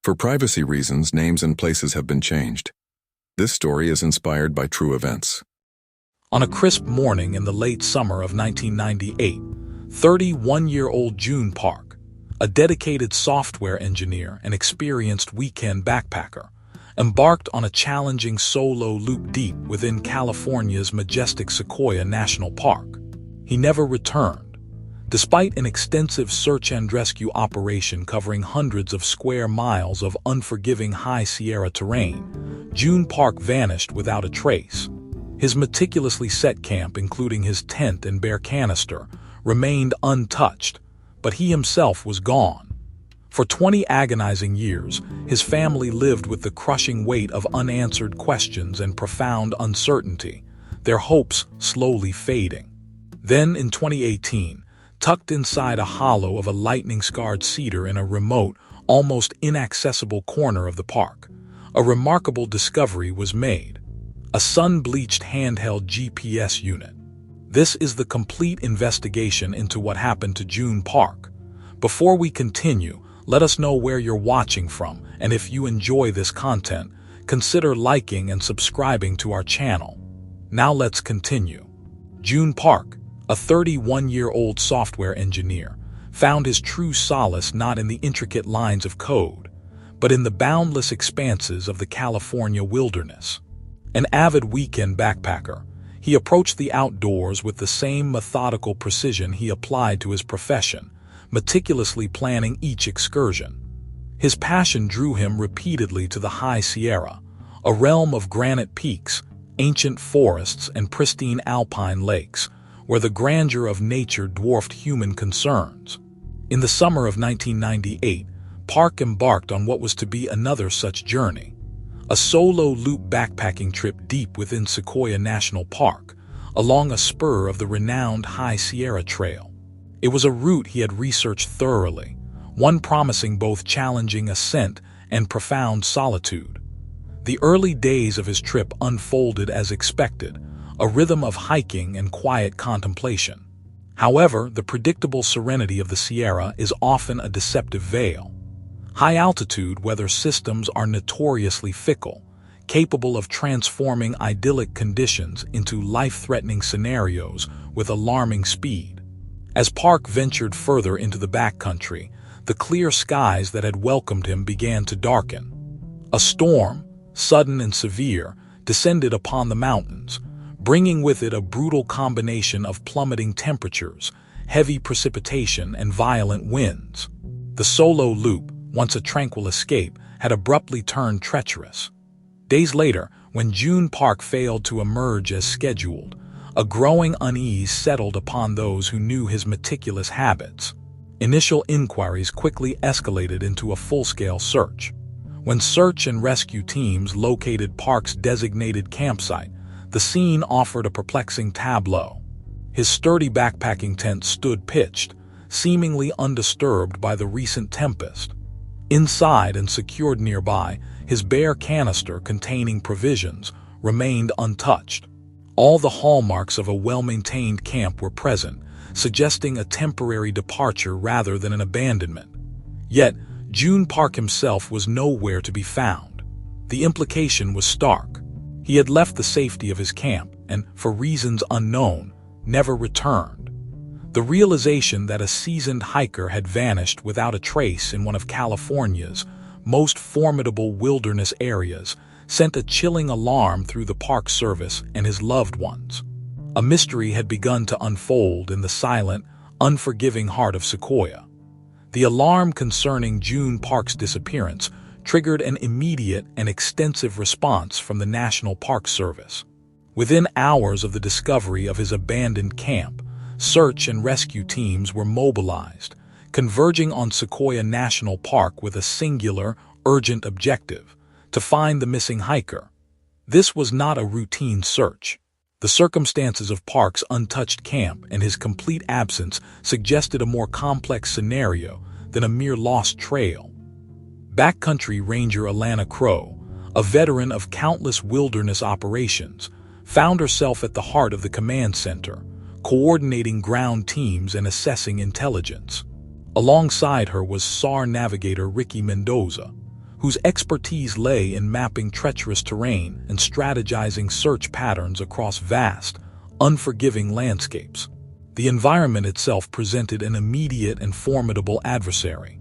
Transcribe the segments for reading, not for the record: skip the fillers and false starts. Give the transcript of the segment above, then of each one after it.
For privacy reasons, names and places have been changed. This story is inspired by true events. On a crisp morning in the late summer of 1998, 31-year-old June Park, a dedicated software engineer and experienced weekend backpacker, embarked on a challenging solo loop deep within California's majestic Sequoia National Park. He never returned. Despite an extensive search and rescue operation covering hundreds of square miles of unforgiving High Sierra terrain, June Park vanished without a trace. His meticulously set camp, including his tent and bare canister, remained untouched, but he himself was gone. For 20 agonizing years, his family lived with the crushing weight of unanswered questions and profound uncertainty, their hopes slowly fading. Then, in 2018, tucked inside a hollow of a lightning-scarred cedar in a remote, almost inaccessible corner of the park, a remarkable discovery was made: a sun-bleached handheld GPS unit. This is the complete investigation into what happened to June Park. Before we continue, let us know where you're watching from, and if you enjoy this content, consider liking and subscribing to our channel. Now let's continue. June Park, a 31-year-old software engineer, found his true solace not in the intricate lines of code, but in the boundless expanses of the California wilderness. An avid weekend backpacker, he approached the outdoors with the same methodical precision he applied to his profession, meticulously planning each excursion. His passion drew him repeatedly to the High Sierra, a realm of granite peaks, ancient forests, and pristine alpine lakes, where the grandeur of nature dwarfed human concerns. In the summer of 1998, Park embarked on what was to be another such journey, a solo loop backpacking trip deep within Sequoia National Park, along a spur of the renowned High Sierra Trail. It was a route he had researched thoroughly, one promising both challenging ascent and profound solitude. The early days of his trip unfolded as expected, a rhythm of hiking and quiet contemplation. However, the predictable serenity of the Sierra is often a deceptive veil. High-altitude weather systems are notoriously fickle, capable of transforming idyllic conditions into life-threatening scenarios with alarming speed. As Park ventured further into the backcountry, the clear skies that had welcomed him began to darken. A storm, sudden and severe, descended upon the mountains, bringing with it a brutal combination of plummeting temperatures, heavy precipitation, and violent winds. The solo loop, once a tranquil escape, had abruptly turned treacherous. Days later, when June Park failed to emerge as scheduled, a growing unease settled upon those who knew his meticulous habits. Initial inquiries quickly escalated into a full-scale search. When search and rescue teams located Park's designated campsite, the scene offered a perplexing tableau. His sturdy backpacking tent stood pitched, seemingly undisturbed by the recent tempest. Inside and secured nearby, his bare canister containing provisions remained untouched. All the hallmarks of a well-maintained camp were present, suggesting a temporary departure rather than an abandonment. Yet, June Park himself was nowhere to be found. The implication was stark. He had left the safety of his camp and, for reasons unknown, never returned. The realization that a seasoned hiker had vanished without a trace in one of California's most formidable wilderness areas sent a chilling alarm through the Park Service and his loved ones. A mystery had begun to unfold in the silent, unforgiving heart of Sequoia. The alarm concerning June Park's disappearance triggered an immediate and extensive response from the National Park Service. Within hours of the discovery of his abandoned camp, search and rescue teams were mobilized, converging on Sequoia National Park with a singular, urgent objective: to find the missing hiker. This was not a routine search. The circumstances of Park's untouched camp and his complete absence suggested a more complex scenario than a mere lost trail. Backcountry Ranger Alana Crow, a veteran of countless wilderness operations, found herself at the heart of the command center, coordinating ground teams and assessing intelligence. Alongside her was SAR navigator Ricky Mendoza, whose expertise lay in mapping treacherous terrain and strategizing search patterns across vast, unforgiving landscapes. The environment itself presented an immediate and formidable adversary.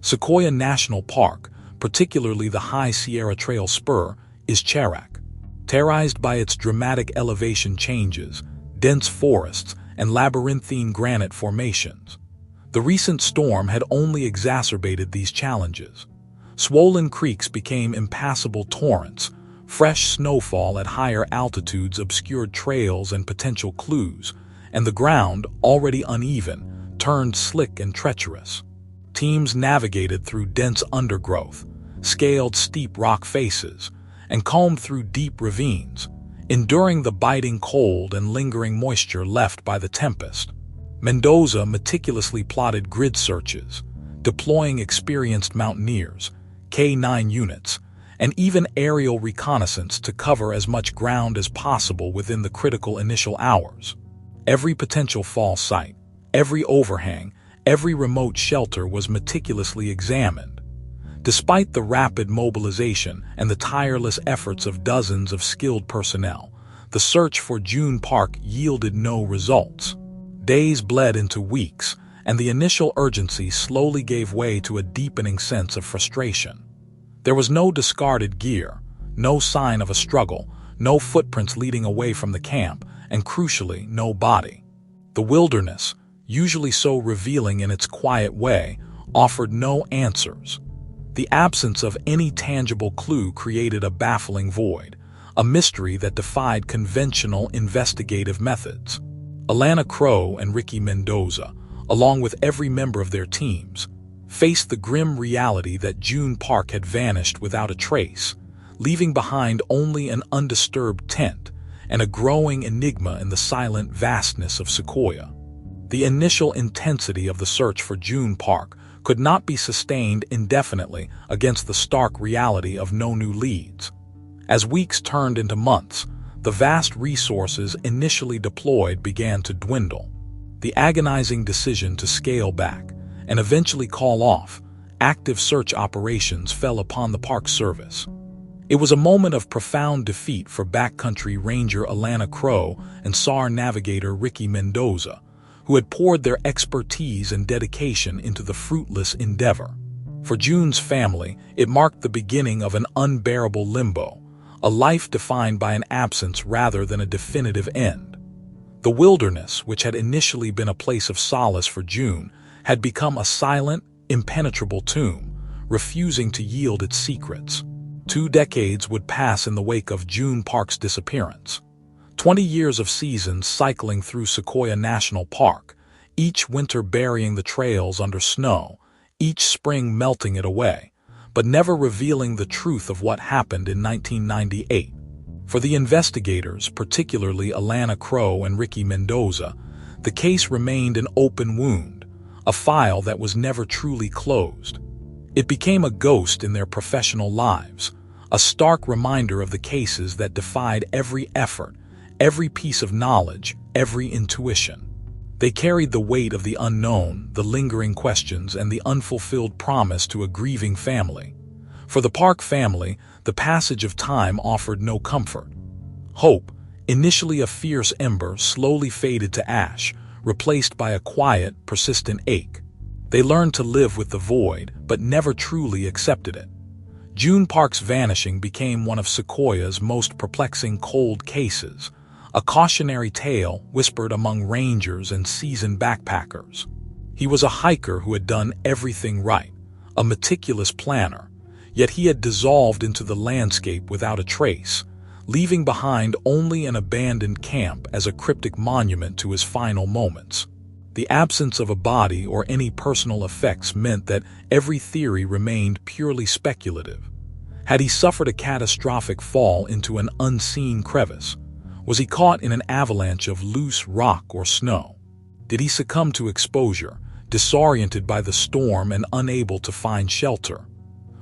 Sequoia National Park, particularly the High Sierra Trail Spur, is characterized by its dramatic elevation changes, dense forests, and labyrinthine granite formations. The recent storm had only exacerbated these challenges. Swollen creeks became impassable torrents, fresh snowfall at higher altitudes obscured trails and potential clues, and the ground, already uneven, turned slick and treacherous. Teams navigated through dense undergrowth, scaled steep rock faces, and combed through deep ravines, enduring the biting cold and lingering moisture left by the tempest. Mendoza meticulously plotted grid searches, deploying experienced mountaineers, K-9 units, and even aerial reconnaissance to cover as much ground as possible within the critical initial hours. Every potential fall site, every overhang, every remote shelter was meticulously examined. Despite the rapid mobilization and the tireless efforts of dozens of skilled personnel, the search for June Park yielded no results. Days bled into weeks, and the initial urgency slowly gave way to a deepening sense of frustration. There was no discarded gear, no sign of a struggle, no footprints leading away from the camp, and crucially, no body. The wilderness, usually so revealing in its quiet way, offered no answers. The absence of any tangible clue created a baffling void, a mystery that defied conventional investigative methods. Alana Crow and Ricky Mendoza, along with every member of their teams, faced the grim reality that June Park had vanished without a trace, leaving behind only an undisturbed tent and a growing enigma in the silent vastness of Sequoia. The initial intensity of the search for June Park could not be sustained indefinitely against the stark reality of no new leads. As weeks turned into months, the vast resources initially deployed began to dwindle. The agonizing decision to scale back and eventually call off active search operations fell upon the Park Service. It was a moment of profound defeat for backcountry ranger Alana Crow and SAR navigator Ricky Mendoza, who had poured their expertise and dedication into the fruitless endeavor. For June's family, it marked the beginning of an unbearable limbo, a life defined by an absence rather than a definitive end. The wilderness, which had initially been a place of solace for June, had become a silent, impenetrable tomb, refusing to yield its secrets. 2 decades would pass in the wake of June Park's disappearance. 20 years of seasons cycling through Sequoia National Park, each winter burying the trails under snow, each spring melting it away, but never revealing the truth of what happened in 1998. For the investigators, particularly Alana Crow and Ricky Mendoza, the case remained an open wound, a file that was never truly closed. It became a ghost in their professional lives, a stark reminder of the cases that defied every effort, every piece of knowledge, every intuition. They carried the weight of the unknown, the lingering questions, and the unfulfilled promise to a grieving family. For the Park family, the passage of time offered no comfort. Hope, initially a fierce ember, slowly faded to ash, replaced by a quiet, persistent ache. They learned to live with the void, but never truly accepted it. June Park's vanishing became one of Sequoia's most perplexing cold cases, a cautionary tale whispered among rangers and seasoned backpackers. He was a hiker who had done everything right, a meticulous planner, yet he had dissolved into the landscape without a trace, leaving behind only an abandoned camp as a cryptic monument to his final moments. The absence of a body or any personal effects meant that every theory remained purely speculative. Had he suffered a catastrophic fall into an unseen crevice? Was he caught in an avalanche of loose rock or snow? Did he succumb to exposure, disoriented by the storm and unable to find shelter?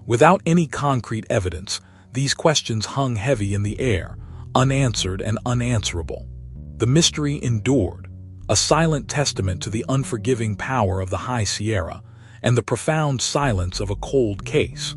Without any concrete evidence, these questions hung heavy in the air, unanswered and unanswerable. The mystery endured, a silent testament to the unforgiving power of the High Sierra and the profound silence of a cold case.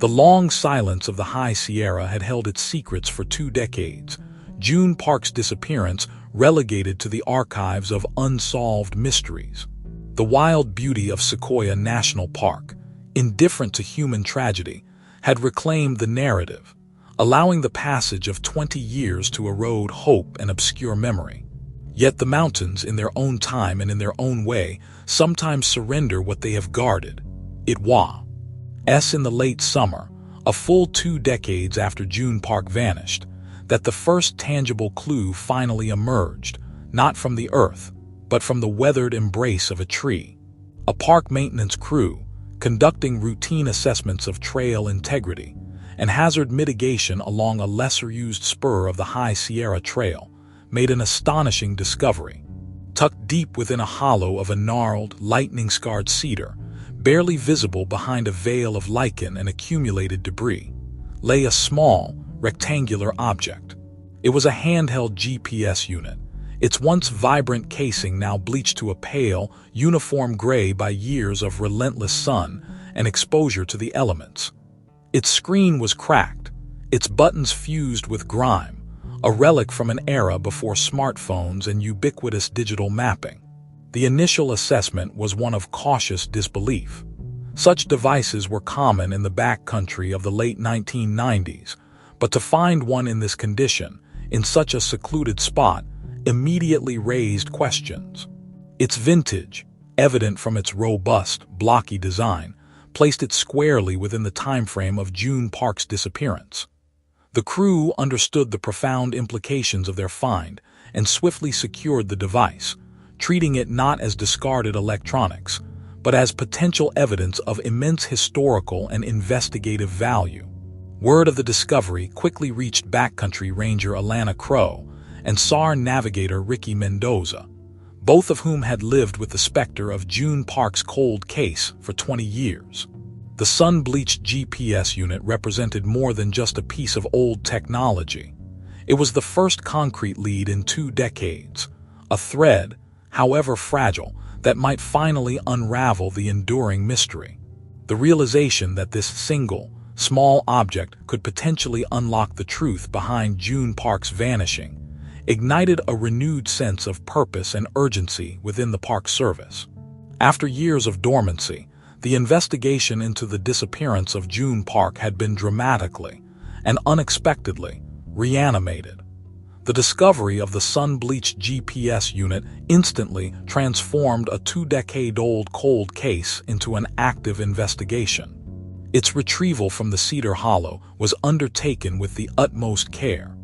The long silence of the High Sierra had held its secrets for 2 decades. June Park's disappearance relegated to the archives of unsolved mysteries. The wild beauty of Sequoia National Park, indifferent to human tragedy, had reclaimed the narrative, allowing the passage of 20 years to erode hope and obscure memory. Yet the mountains, in their own time and in their own way, sometimes surrender what they have guarded. It was in the late summer, a full 2 decades after June Park vanished, that the first tangible clue finally emerged, not from the earth, but from the weathered embrace of a tree. A park maintenance crew, conducting routine assessments of trail integrity and hazard mitigation along a lesser-used spur of the High Sierra Trail, made an astonishing discovery. Tucked deep within a hollow of a gnarled, lightning-scarred cedar, barely visible behind a veil of lichen and accumulated debris, lay a small, rectangular object. It was a handheld GPS unit, its once vibrant casing now bleached to a pale, uniform gray by years of relentless sun and exposure to the elements. Its screen was cracked, its buttons fused with grime, a relic from an era before smartphones and ubiquitous digital mapping. The initial assessment was one of cautious disbelief. Such devices were common in the backcountry of the late 1990s, but to find one in this condition, in such a secluded spot, immediately raised questions. Its vintage, evident from its robust, blocky design, placed it squarely within the timeframe of June Park's disappearance. The crew understood the profound implications of their find and swiftly secured the device, treating it not as discarded electronics, but as potential evidence of immense historical and investigative value. Word of the discovery quickly reached backcountry ranger Alana Crow and SAR navigator Ricky Mendoza, both of whom had lived with the specter of June Park's cold case for 20 years. The sun-bleached GPS unit represented more than just a piece of old technology. It was the first concrete lead in 2 decades, a thread, however fragile, that might finally unravel the enduring mystery. The realization that this single, small object could potentially unlock the truth behind June Park's vanishing ignited a renewed sense of purpose and urgency within the Park Service. After years of dormancy, the investigation into the disappearance of June Park had been dramatically and unexpectedly reanimated. The discovery of the sun-bleached GPS unit instantly transformed a 2-decade-old cold case into an active investigation. Its retrieval from the cedar hollow was undertaken with the utmost care,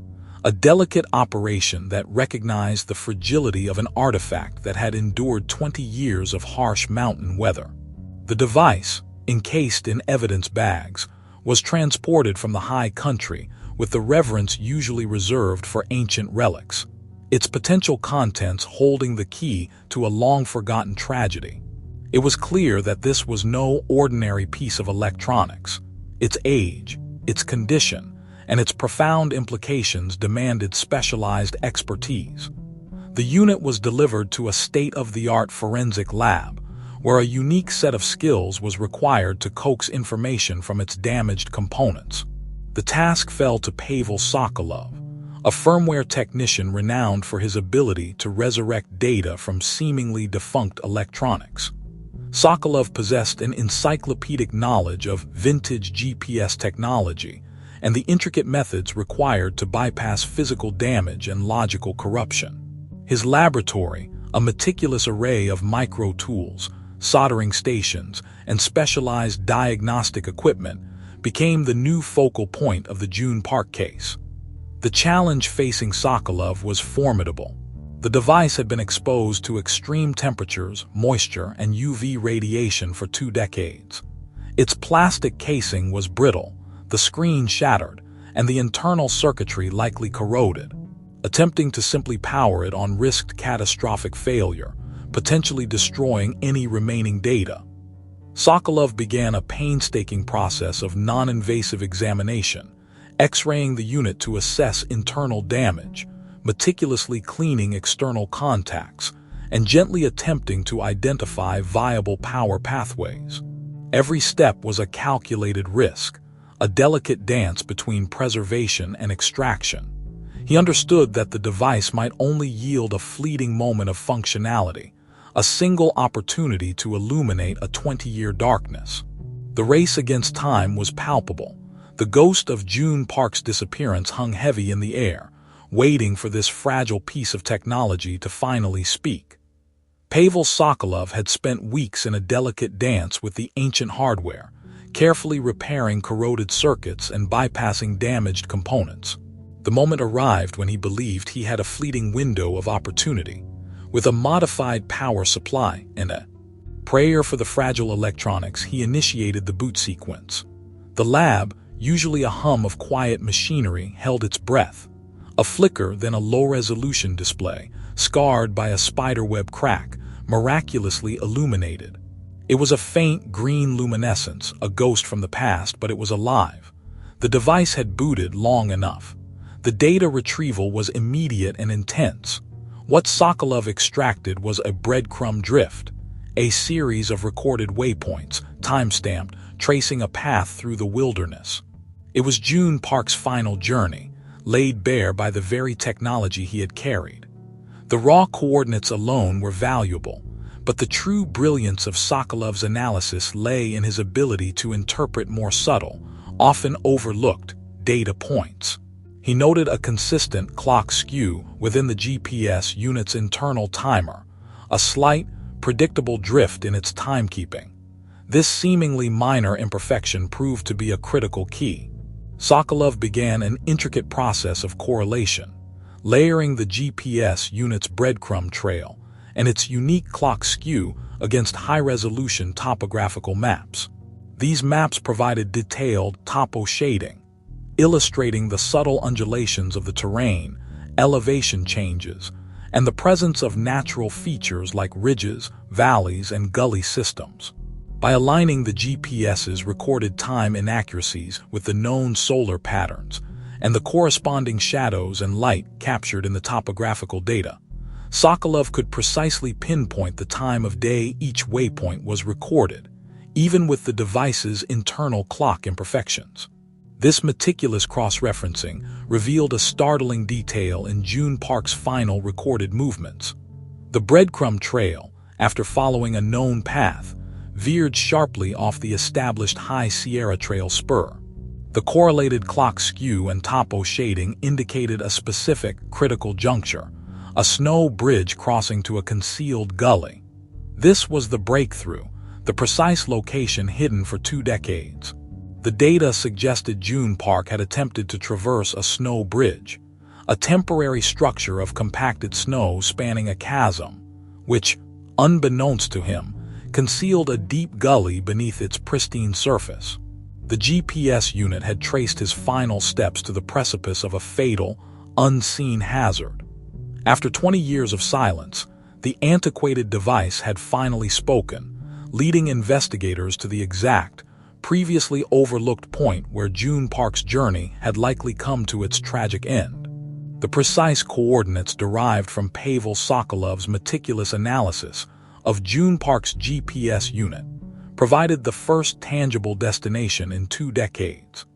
a delicate operation that recognized the fragility of an artifact that had endured 20 years of harsh mountain weather. The device, encased in evidence bags, was transported from the high country with the reverence usually reserved for ancient relics, its potential contents holding the key to a long-forgotten tragedy. It was clear that this was no ordinary piece of electronics. Its age, its condition, and its profound implications demanded specialized expertise. The unit was delivered to a state-of-the-art forensic lab, where a unique set of skills was required to coax information from its damaged components. The task fell to Pavel Sokolov, a firmware technician renowned for his ability to resurrect data from seemingly defunct electronics. Sokolov possessed an encyclopedic knowledge of vintage GPS technology and the intricate methods required to bypass physical damage and logical corruption. His laboratory, a meticulous array of micro-tools, soldering stations, and specialized diagnostic equipment, became the new focal point of the June Park case. The challenge facing Sokolov was formidable. The device had been exposed to extreme temperatures, moisture, and UV radiation for 2 decades. Its plastic casing was brittle, the screen shattered, and the internal circuitry likely corroded. Attempting to simply power it on risked catastrophic failure, potentially destroying any remaining data. Sokolov began a painstaking process of non-invasive examination, X-raying the unit to assess internal damage, meticulously cleaning external contacts, and gently attempting to identify viable power pathways. Every step was a calculated risk, a delicate dance between preservation and extraction. He understood that the device might only yield a fleeting moment of functionality, a single opportunity to illuminate a 20-year darkness. The race against time was palpable. The ghost of June Park's disappearance hung heavy in the air, waiting for this fragile piece of technology to finally speak. Pavel Sokolov had spent weeks in a delicate dance with the ancient hardware, carefully repairing corroded circuits and bypassing damaged components. The moment arrived when he believed he had a fleeting window of opportunity. With a modified power supply and a prayer for the fragile electronics, he initiated the boot sequence. The lab, usually a hum of quiet machinery, held its breath. A flicker, then a low-resolution display, scarred by a spiderweb crack, miraculously illuminated. It was a faint green luminescence, a ghost from the past, but it was alive. The device had booted long enough. The data retrieval was immediate and intense. What Sokolov extracted was a breadcrumb drift, a series of recorded waypoints, time-stamped, tracing a path through the wilderness. It was June Park's final journey, laid bare by the very technology he had carried. The raw coordinates alone were valuable, but the true brilliance of Sokolov's analysis lay in his ability to interpret more subtle, often overlooked, data points. He noted a consistent clock skew within the GPS unit's internal timer, a slight, predictable drift in its timekeeping. This seemingly minor imperfection proved to be a critical key. Sokolov began an intricate process of correlation, layering the GPS unit's breadcrumb trail and its unique clock skew against high-resolution topographical maps. These maps provided detailed topo shading, illustrating the subtle undulations of the terrain, elevation changes, and the presence of natural features like ridges, valleys, and gully systems. By aligning the GPS's recorded time inaccuracies with the known solar patterns and the corresponding shadows and light captured in the topographical data, Sokolov could precisely pinpoint the time of day each waypoint was recorded, even with the device's internal clock imperfections. This meticulous cross-referencing revealed a startling detail in June Park's final recorded movements. The breadcrumb trail, after following a known path, veered sharply off the established High Sierra Trail spur. The correlated clock skew and topo shading indicated a specific, critical juncture, a snow bridge crossing to a concealed gully. This was the breakthrough, the precise location hidden for 2 decades. The data suggested June Park had attempted to traverse a snow bridge, a temporary structure of compacted snow spanning a chasm, which, unbeknownst to him, concealed a deep gully beneath its pristine surface. The GPS unit had traced his final steps to the precipice of a fatal, unseen hazard. After 20 years of silence, the antiquated device had finally spoken, leading investigators to the exact, previously overlooked point where June Park's journey had likely come to its tragic end. The precise coordinates derived from Pavel Sokolov's meticulous analysis of June Park's GPS unit provided the first tangible destination in 2 decades.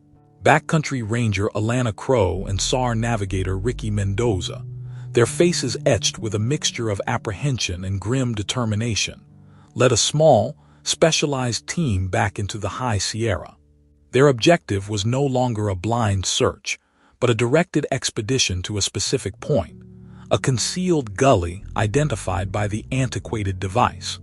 Backcountry ranger Alana Crow and SAR navigator Ricky Mendoza, their faces etched with a mixture of apprehension and grim determination, led a small, specialized team back into the High Sierra. Their objective was no longer a blind search, but a directed expedition to a specific point, a concealed gully identified by the antiquated device.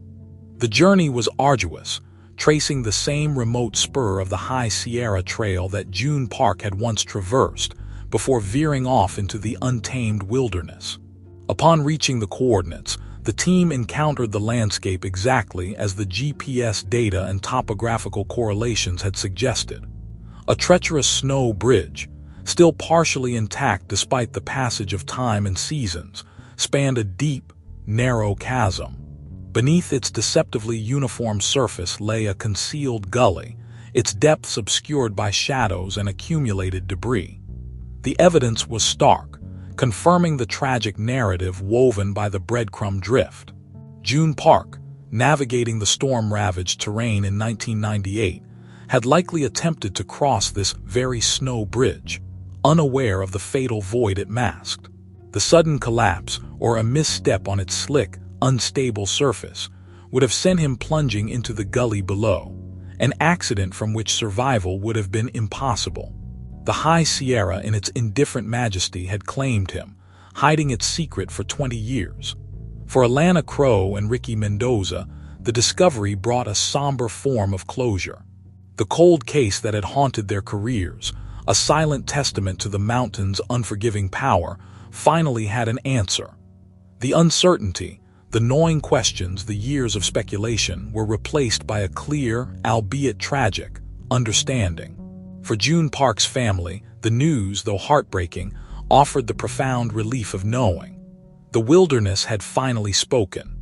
The journey was arduous, tracing the same remote spur of the High Sierra Trail that June Park had once traversed before veering off into the untamed wilderness. Upon reaching the coordinates, the team encountered the landscape exactly as the GPS data and topographical correlations had suggested. A treacherous snow bridge, still partially intact despite the passage of time and seasons, spanned a deep, narrow chasm. Beneath its deceptively uniform surface lay a concealed gully, its depths obscured by shadows and accumulated debris. The evidence was stark, confirming the tragic narrative woven by the breadcrumb drift. June Park, navigating the storm-ravaged terrain in 1998, had likely attempted to cross this very snow bridge, unaware of the fatal void it masked. The sudden collapse, or a misstep on its slick, unstable surface, would have sent him plunging into the gully below, an accident from which survival would have been impossible. The High Sierra in its indifferent majesty had claimed him, hiding its secret for 20 years. For Alana Crow and Ricky Mendoza, the discovery brought a somber form of closure. The cold case that had haunted their careers, a silent testament to the mountain's unforgiving power, finally had an answer. The uncertainty, the gnawing questions, the years of speculation were replaced by a clear, albeit tragic, understanding. For June Park's family, the news, though heartbreaking, offered the profound relief of knowing. The wilderness had finally spoken,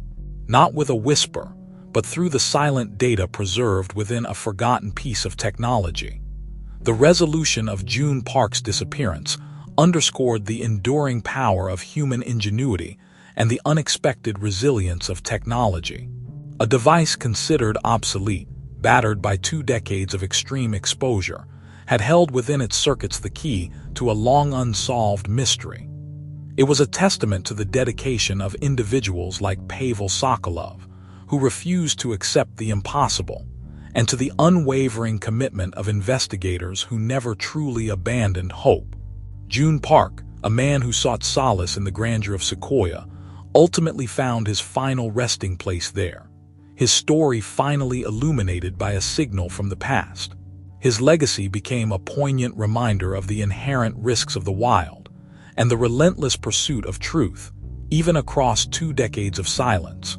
not with a whisper, but through the silent data preserved within a forgotten piece of technology. The resolution of June Park's disappearance underscored the enduring power of human ingenuity and the unexpected resilience of technology. A device considered obsolete, battered by 2 decades of extreme exposure, had held within its circuits the key to a long unsolved mystery. It was a testament to the dedication of individuals like Pavel Sokolov, who refused to accept the impossible, and to the unwavering commitment of investigators who never truly abandoned hope. June Park, a man who sought solace in the grandeur of Sequoia, ultimately found his final resting place there, his story finally illuminated by a signal from the past. His legacy became a poignant reminder of the inherent risks of the wild and the relentless pursuit of truth, even across 2 decades of silence.